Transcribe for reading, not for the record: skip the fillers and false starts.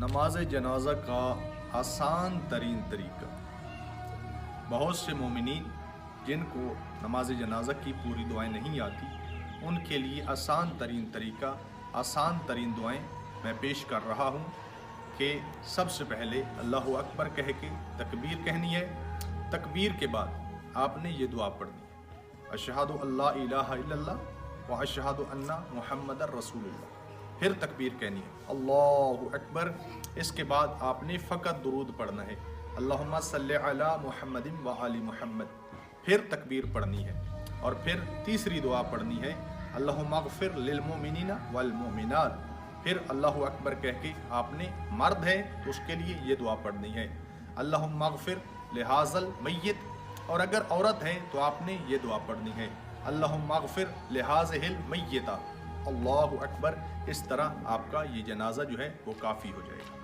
نماز جنازہ کا آسان ترین طریقہ۔ بہت سے مومنین جن کو نماز جنازہ کی پوری دعائیں نہیں آتی، ان کے لیے آسان ترین طریقہ، آسان ترین دعائیں میں پیش کر رہا ہوں کہ سب سے پہلے اللہ اکبر کہہ کے تکبیر کہنی ہے۔ تکبیر کے بعد آپ نے یہ دعا پڑھنی ہے، اشہد اللہ الہ الا اللہ و اشہد ان محمد رسول اللہ۔ پھر تکبیر کہنی ہے، اللہ اکبر۔ اس کے بعد آپ نے فقط درود پڑھنا ہے، اللہم صلی علی محمد و آل محمد۔ پھر تکبیر پڑھنی ہے اور پھر تیسری دعا پڑھنی ہے، اللہم اغفر للمؤمنین والمؤمنات۔ پھر اللہ اکبر کہہ کے آپ نے، مرد ہے تو اس کے لیے یہ دعا پڑھنی ہے، اللہم اغفر لہذا المیت، اور اگر عورت ہے تو آپ نے یہ دعا پڑھنی ہے، اللہم اغفر لہذہ المیتہ۔ اللہ اکبر۔ اس طرح آپ کا یہ جنازہ جو ہے وہ کافی ہو جائے گا۔